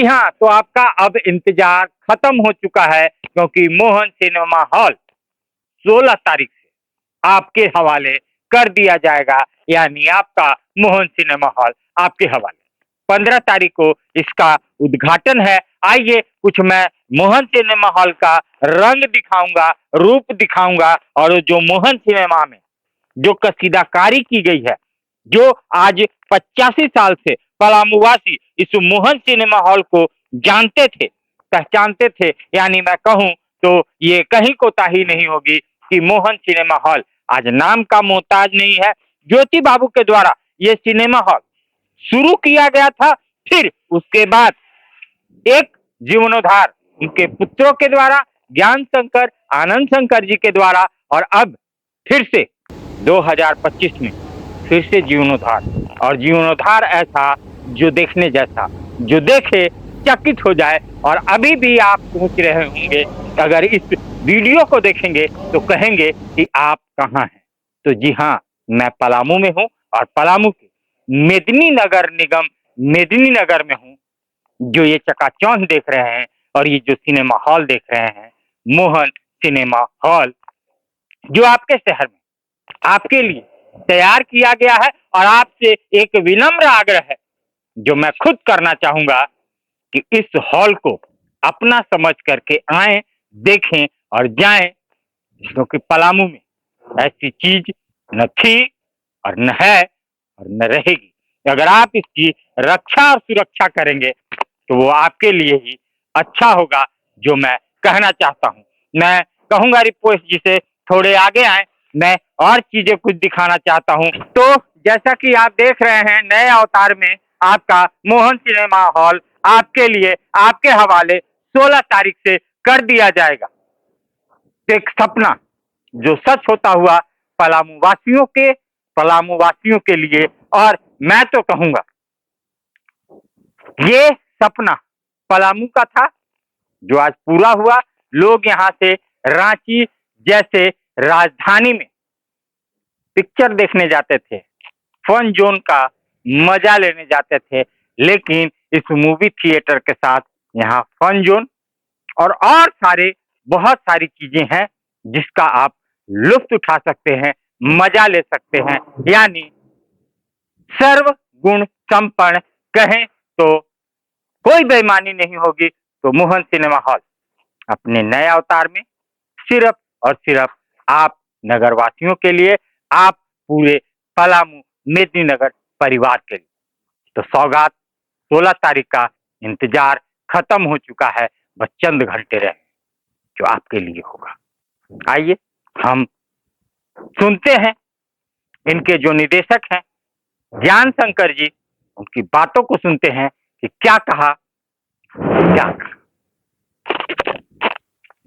जी हाँ, तो आपका अब इंतजार खत्म हो चुका है, क्योंकि मोहन सिनेमा हॉल 16 तारीख से आपके हवाले कर दिया जाएगा। यानी आपका मोहन सिनेमा हॉल आपके हवाले। 15 तारीख को इसका उद्घाटन है। आइए कुछ मैं मोहन सिनेमा हॉल का रंग दिखाऊंगा, रूप दिखाऊंगा, और जो मोहन सिनेमा में जो कसीदाकारी की गई है, जो आज 85 साल से पलामूवासी इस मोहन सिनेमा हॉल को जानते थे, पहचानते थे। यानी मैं कहूं तो ये कहीं कोताही नहीं होगी कि मोहन सिनेमा हॉल आज नाम का मोहताज नहीं है। ज्योति बाबू के द्वारा ये सिनेमा हॉल शुरू किया गया था, फिर उसके बाद एक जीवनोद्धार उनके पुत्रों के द्वारा, ज्ञान शंकर, आनंद शंकर जी के द्वारा, और अब फिर से 2025 में फिर से जीवनोद्धार। और जीवनोद्धार ऐसा जो देखने जैसा, जो देखे चकित हो जाए। और अभी भी आप सोच रहे होंगे, अगर इस वीडियो को देखेंगे तो कहेंगे कि आप कहाँ हैं। तो जी हाँ, मैं पलामू में हूँ, और पलामू के मेदिनी नगर निगम मेदिनी नगर में हूँ। जो ये चकाचौंध देख रहे हैं और ये जो सिनेमा हॉल देख रहे हैं, मोहन सिनेमा हॉल, जो आपके शहर में आपके लिए तैयार किया गया है। और आपसे एक विनम्र आग्रह है जो मैं खुद करना चाहूंगा कि इस हॉल को अपना समझ करके आए, देखें और जाएं, क्योंकि पलामू में ऐसी चीज न थी और न है और न रहेगी। अगर आप इसकी रक्षा और सुरक्षा करेंगे तो वो आपके लिए ही अच्छा होगा, जो मैं कहना चाहता हूँ। मैं कहूंगा रिपोर्ट जी से थोड़े आगे आए, मैं और चीजें कुछ दिखाना चाहता हूँ। तो जैसा कि आप देख रहे हैं, नए अवतार में आपका मोहन सिनेमा हॉल आपके लिए, आपके हवाले 16 तारीख से कर दिया जाएगा। एक सपना जो सच होता हुआ पलामू वासियों के लिए। और मैं तो कहूंगा ये सपना पलामू का था, जो आज पूरा हुआ। लोग यहाँ से रांची जैसे राजधानी में पिक्चर देखने जाते थे, फन जोन का मजा लेने जाते थे, लेकिन इस मूवी थिएटर के साथ यहाँ फन जोन और सारे बहुत सारी चीजें हैं जिसका आप लुत्फ उठा सकते हैं, मजा ले सकते हैं। यानी सर्व गुण संपन्न कहें तो कोई बेईमानी नहीं होगी। तो मोहन सिनेमा हॉल अपने नए अवतार में सिर्फ और सिर्फ आप नगरवासियों के लिए, आप पूरे पलामू मेदिनीनगर परिवार के लिए। तो सौगात 16 तारीख का इंतजार खत्म हो चुका है, बस चंद घंटे रहे जो आपके लिए होगा। आइए हम सुनते हैं इनके जो निदेशक हैं ज्ञान शंकर जी, उनकी बातों को सुनते हैं कि क्या कहा।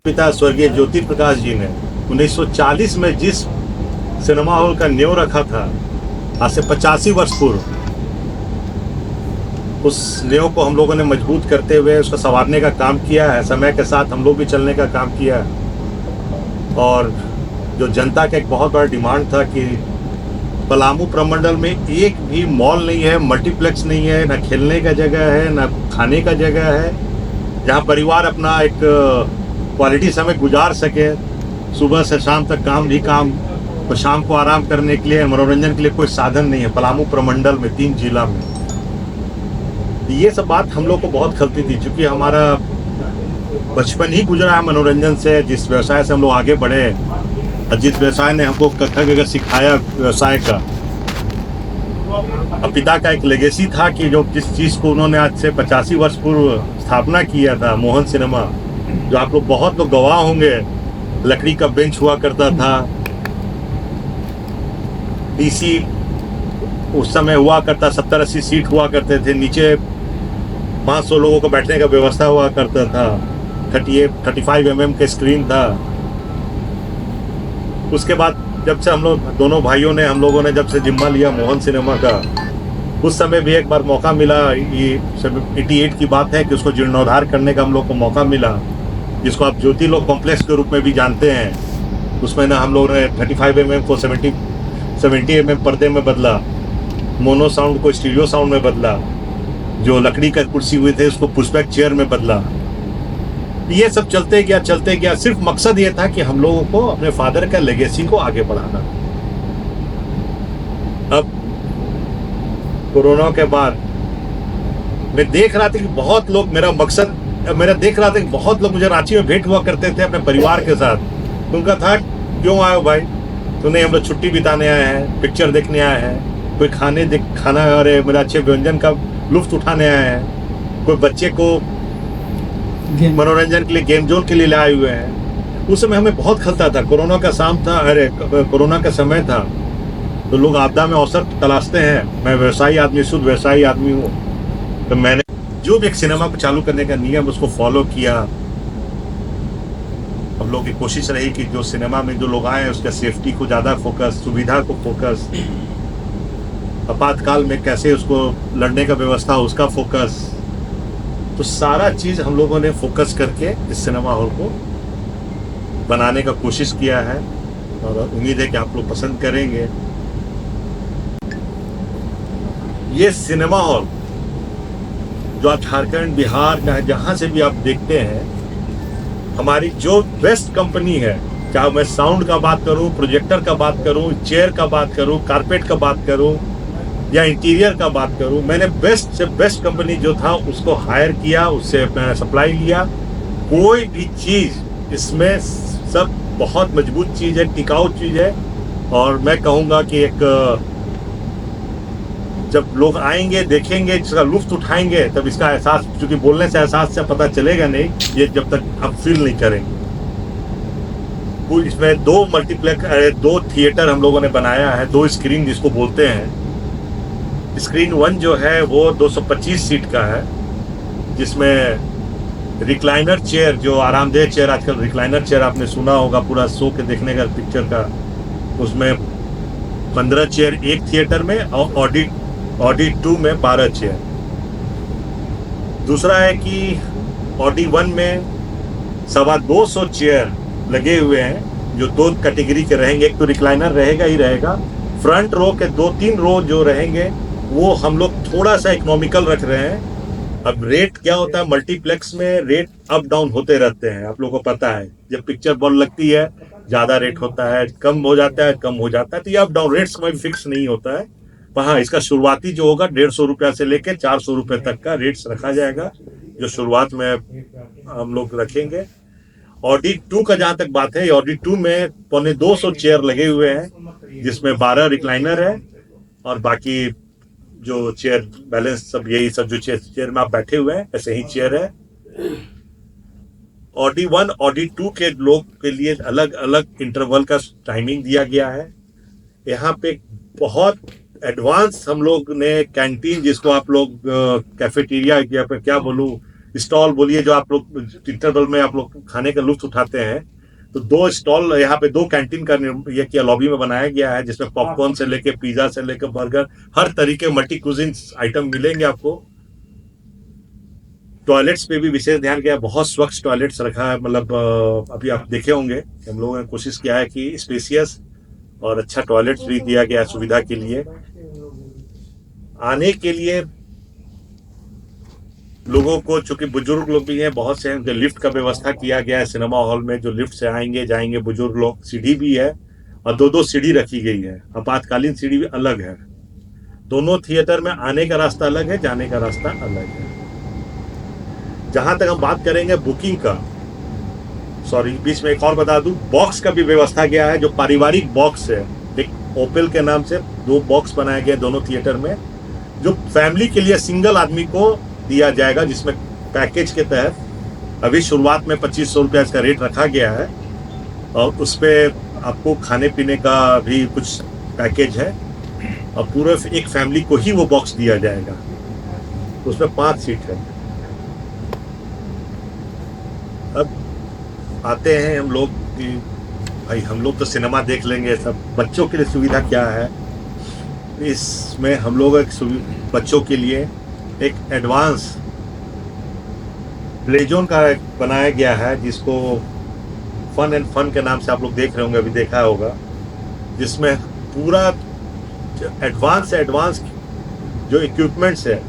पिता स्वर्गीय ज्योति प्रकाश जी ने 1940 में जिस सिनेमा हॉल का नींव रखा था, आज से 85 वर्ष पूर्व, उस नींव को हम लोगों ने मजबूत करते हुए उसको संवारने का काम किया है। समय के साथ हम लोग भी चलने का काम किया है। और जो जनता का एक बहुत बड़ा डिमांड था कि पलामू प्रमंडल में एक भी मॉल नहीं है, मल्टीप्लेक्स नहीं है, ना खेलने का जगह है, ना खाने का जगह है, जहाँ परिवार अपना एक क्वालिटी समय गुजार सके। सुबह से शाम तक काम भी काम, और शाम को आराम करने के लिए, मनोरंजन के लिए कोई साधन नहीं है पलामू प्रमंडल में, 3 जिला में। ये सब बात हम लोग को बहुत खलती थी, क्योंकि हमारा बचपन ही गुजरा है मनोरंजन से। जिस व्यवसाय से हम लोग आगे बढ़े और जिस व्यवसाय ने हमको कथा सिखाया व्यवसाय का, पिता का एक लेगेसी था कि जो जिस चीज़ को उन्होंने आज से 85 वर्ष पूर्व स्थापना किया था, मोहन सिनेमा, जो आप लोग बहुत लोग गवाह होंगे। लकड़ी का बेंच हुआ करता था, डीसी उस समय हुआ करता, 70-80 सीट हुआ करते थे, नीचे 500 लोगों को बैठने का व्यवस्था हुआ करता था, 35 mm के स्क्रीन था। उसके बाद जब से हम लोग दोनों भाइयों ने, हम लोगों ने जब से जिम्मा लिया मोहन सिनेमा का, उस समय भी एक बार मौका मिला। ये 88 की बात है कि उसको जीर्णोद्धार करने का हम लोग को मौका मिला, जिसको आप ज्योति लोक कॉम्प्लेक्स के रूप में भी जानते हैं। उसमें ना हम लोग ने 35 mm को 70 mm पर्दे में बदला, मोनो साउंड को स्टीरियो साउंड में बदला, जो लकड़ी का कुर्सी हुए थे उसको पुशबैक चेयर में बदला। ये सब चलते गया, सिर्फ मकसद ये था कि हम लोगों को अपने फादर का लेगेसी को आगे बढ़ाना। अब कोरोना के बाद मैं देख रहा था कि बहुत लोग देख रहा था कि बहुत लोग मुझे रांची में भेंट हुआ करते थे अपने परिवार के साथ। उनका था, क्यों आए हो भाई? तो नहीं, हम लोग छुट्टी बिताने आए हैं, पिक्चर देखने आए हैं, कोई खाना और मेरे अच्छे व्यंजन का लुत्फ उठाने आए हैं, कोई बच्चे को मनोरंजन के लिए गेम जोन के लिए लाए हुए हैं। उस समय हमें बहुत खलता था, कोरोना का समय था, तो लोग आपदा में अवसर तलाशते हैं। मैं व्यवसायी आदमी, शुद्ध व्यवसायी आदमी हूँ, तो मैंने जो भी एक सिनेमा को चालू करने का नियम उसको फॉलो किया। हम लोग की कोशिश रही कि जो सिनेमा में जो लोग आए उसका सेफ्टी को ज़्यादा फोकस, सुविधा को फोकस, आपातकाल में कैसे उसको लड़ने का व्यवस्था उसका फोकस, तो सारा चीज़ हम लोगों ने फोकस करके इस सिनेमा हॉल को बनाने का कोशिश किया है और उम्मीद है कि आप लोग पसंद करेंगे। ये सिनेमा हॉल जो आप झारखंड, बिहार का है, जहाँ से भी आप देखते हैं, हमारी जो बेस्ट कंपनी है, चाहे मैं साउंड का बात करूं, प्रोजेक्टर का बात करूं, चेयर का बात करूं, कारपेट का बात करूं या इंटीरियर का बात करूं, मैंने बेस्ट से बेस्ट कंपनी जो था उसको हायर किया, उससे सप्लाई लिया। कोई भी चीज़ इसमें सब बहुत मजबूत चीज़ है, टिकाऊ चीज़ है। और मैं कहूँगा कि एक जब लोग आएंगे, देखेंगे, जिसका लुत्फ उठाएंगे, तब इसका एहसास, क्योंकि बोलने से एहसास से पता चलेगा नहीं, ये जब तक आप फील नहीं करेंगे। इसमें दो थिएटर हम लोगों ने बनाया है, 2 स्क्रीन जिसको बोलते हैं। स्क्रीन 1 जो है वो 225 सीट का है, जिसमें रिक्लाइनर चेयर, जो आरामदेह चेयर, आजकल रिक्लाइनर चेयर आपने सुना होगा पूरा शो के देखने का, पिक्चर का, उसमें 15 चेयर एक थिएटर में और ऑडी 2 में 12 चेयर। दूसरा है कि ऑडी 1 में 225 चेयर लगे हुए हैं, जो 2 कैटेगरी के रहेंगे। एक तो रिक्लाइनर रहेगा ही रहेगा, फ्रंट रो के 2-3 रो जो रहेंगे वो हम लोग थोड़ा सा इकोनॉमिकल रख रहे हैं। अब रेट क्या होता है, मल्टीप्लेक्स में रेट अप डाउन होते रहते हैं, आप लोगों को पता है। जब पिक्चर बॉल लगती है ज़्यादा रेट होता है, कम हो जाता है, तो ये अप डाउन रेट्स में फिक्स नहीं होता है। पर हाँ, इसका शुरुआती जो होगा 150 रुपया से लेकर 400 रुपये तक का रेट्स रखा जाएगा, जो शुरुआत में हम लोग रखेंगे। ऑडी 2 का जहाँ तक बात है, ऑडी 2 में 250 चेयर लगे हुए हैं, जिसमें 12 रिक्लाइनर है और बाकी जो चेयर बैलेंस सब यही सब जो चेयर में आप बैठे हुए हैं ऐसे ही चेयर है। ऑडी 1, ऑडी 2 के लोग के लिए अलग अलग इंटरवल का टाइमिंग दिया गया है। यहाँ पे बहुत एडवांस हम लोग ने कैंटीन, जिसको आप लोग कैफेटेरिया या फिर क्या बोलूँ, स्टॉल बोलिए, जो आप लोग इंटरवल में आप लोग खाने का लुत्फ उठाते हैं, तो 2 स्टॉल यहाँ पे 2 कैंटीन का ये किया, लॉबी में बनाया गया है, जिसमें पॉपकॉर्न से लेके पिज्जा से लेकर बर्गर, हर तरीके मल्टी कुजिन आइटम मिलेंगे आपको। टॉयलेट्स पे भी विशेष ध्यान किया, बहुत स्वच्छ टॉयलेट्स रखा है। मतलब अभी आप देखे होंगे, हम लोगों ने कोशिश किया है कि स्पेसियस और अच्छा टॉयलेट्स भी दिया गया सुविधा के लिए। आने के लिए लोगों को, चूंकि बुजुर्ग लोग भी हैं बहुत से, जो लिफ्ट का व्यवस्था किया गया है सिनेमा हॉल में, जो लिफ्ट से आएंगे जाएंगे बुजुर्ग लोग। सीढ़ी भी है और 2-2 सीढ़ी रखी गई है, आपातकालीन सीढ़ी भी अलग है। दोनों थिएटर में आने का रास्ता अलग है, जाने का रास्ता अलग है। जहां तक हम बात करेंगे बुकिंग का, बीच में एक और बता दूं, बॉक्स का भी व्यवस्था किया है, जो पारिवारिक बॉक्स है। एक ओपेल के नाम से 2 बॉक्स बनाए गए दोनों थिएटर में, जो फैमिली के लिए सिंगल आदमी को दिया जाएगा, जिसमें पैकेज के तहत अभी शुरुआत में 2500 रुपया इसका रेट रखा गया है और उस पर आपको खाने पीने का भी कुछ पैकेज है और पूरे एक फैमिली को ही वो बॉक्स दिया जाएगा। उसमें 5 सीट है। अब आते हैं हम लोग कि भाई हम लोग तो सिनेमा देख लेंगे, सब बच्चों के लिए सुविधा क्या है। इसमें हम लोग बच्चों के लिए एक एडवांस प्ले जोन का बनाया गया है, जिसको फन एंड फन के नाम से आप लोग देख रहे होंगे, अभी देखा होगा, जिसमें पूरा एडवांस जो इक्विपमेंट्स है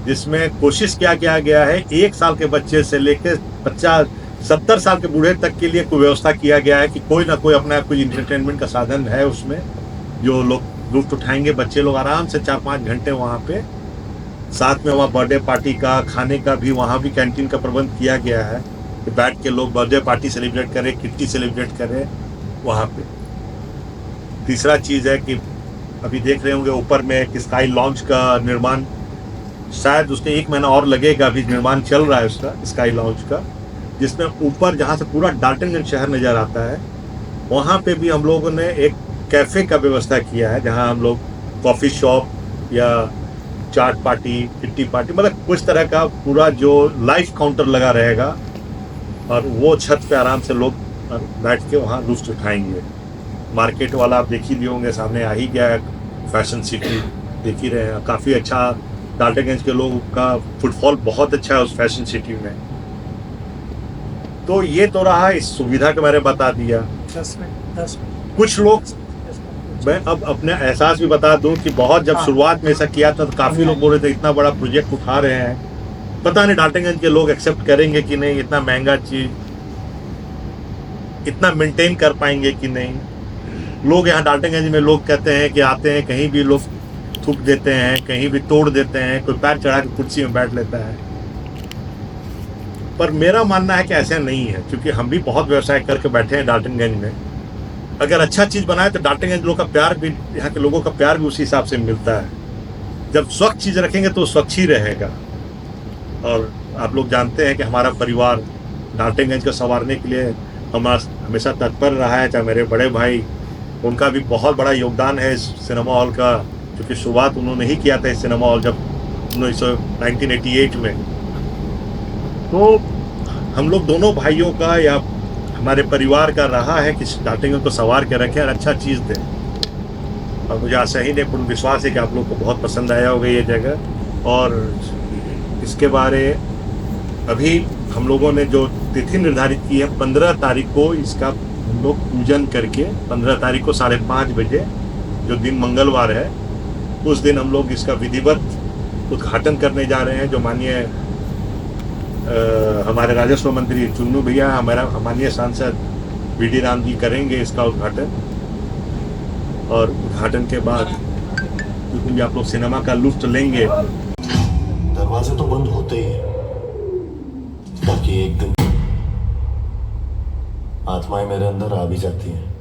जिसमें कोशिश किया गया है 1 साल के बच्चे से लेकर 50-70 साल के बूढ़े तक के लिए कोई व्यवस्था किया गया है कि कोई ना कोई अपना कोई इंटरटेनमेंट का साधन है उसमें, जो लोग लुत्फ उठाएंगे। बच्चे लोग आराम से 4-5 घंटे वहाँ पे, साथ में वहाँ बर्थडे पार्टी का, खाने का भी वहाँ भी कैंटीन का प्रबंध किया गया है कि बैठ के लोग बर्थडे पार्टी सेलिब्रेट करें, किट्टी सेलिब्रेट करें वहाँ पे। तीसरा चीज़ है कि अभी देख रहे होंगे ऊपर में एक स्काई लॉन्च का निर्माण, शायद उसके 1 महीना और लगेगा, अभी निर्माण चल रहा है उसका स्काई लॉन्च का, जिसमें ऊपर जहाँ से पूरा डाल्टनगंज शहर नज़र आता है, वहाँ पे भी हम लोगों ने एक कैफ़े का व्यवस्था किया है, जहाँ हम लोग कॉफ़ी शॉप या चाट पार्टी, किट्टी पार्टी, मतलब कुछ तरह का पूरा जो लाइव काउंटर लगा रहेगा, और वो छत पे आराम से लोग बैठ के वहाँ लुत्फ उठाएंगे। मार्केट वाला आप देख ही लिए होंगे, सामने आ ही गया है, फैशन सिटी देख ही रहे हैं, काफ़ी अच्छा डाल्टनगंज के लोगों का फुटफॉल बहुत अच्छा है उस फैशन सिटी में। तो ये तो रहा इस सुविधा का, मैंने बता दिया। 10 मिनट कुछ लोग, मैं अब अपने एहसास भी बता दूं कि बहुत जब शुरुआत में ऐसा किया था तो काफ़ी लोग बोल रहे थे इतना बड़ा प्रोजेक्ट उठा रहे हैं, पता नहीं डाल्टनगंज के लोग एक्सेप्ट करेंगे कि नहीं, इतना महंगा चीज़ इतना मेंटेन कर पाएंगे कि नहीं। लोग यहाँ डाल्टनगंज में लोग कहते हैं कि आते हैं, कहीं भी लोग थूक देते हैं, कहीं भी तोड़ देते हैं, कोई पैर चढ़ा के कुर्सी में बैठ लेता है। पर मेरा मानना है कि ऐसा नहीं है, क्योंकि हम भी बहुत व्यवसाय करके बैठे हैं डाल्टनगंज में। अगर अच्छा चीज़ बनाए तो डाल्टनगंज लोगों का प्यार भी, यहाँ के लोगों का प्यार भी उसी हिसाब से मिलता है। जब स्वच्छ चीज़ रखेंगे तो स्वच्छ ही रहेगा। और आप लोग जानते हैं कि हमारा परिवार डाल्टनगंज को संवारने के लिए हमेशा तत्पर रहा है, चाहे मेरे बड़े भाई, उनका भी बहुत बड़ा योगदान है इस सिनेमा हॉल का, क्योंकि शुरुआत उन्होंने ही किया था इस सिनेमा हॉल जब 1988 में। तो हम लोग दोनों भाइयों का या हमारे परिवार का रहा है कि डाल्टनगंज को संवार के रखें और अच्छा चीज़ दें। और मुझे आशा ही नहीं, पूर्ण विश्वास है कि आप लोग को बहुत पसंद आया होगा ये जगह। और इसके बारे अभी हम लोगों ने जो तिथि निर्धारित की है 15 तारीख को, इसका हम लोग पूजन करके 15 तारीख को 5:30 बजे, जो दिन मंगलवार है, उस दिन हम लोग इसका विधिवत उद्घाटन करने जा रहे हैं। जो माननीय हमारे राजस्व मंत्री चुन्नू भैया, हमारा माननीय सांसद वीडी राम जी करेंगे इसका उद्घाटन। और उद्घाटन के बाद क्योंकि आप लोग सिनेमा का लुत्फ लेंगे। दरवाजे तो बंद होते ही हैं, ताकि एक दिन आत्माएं मेरे अंदर आ भी जाती हैं।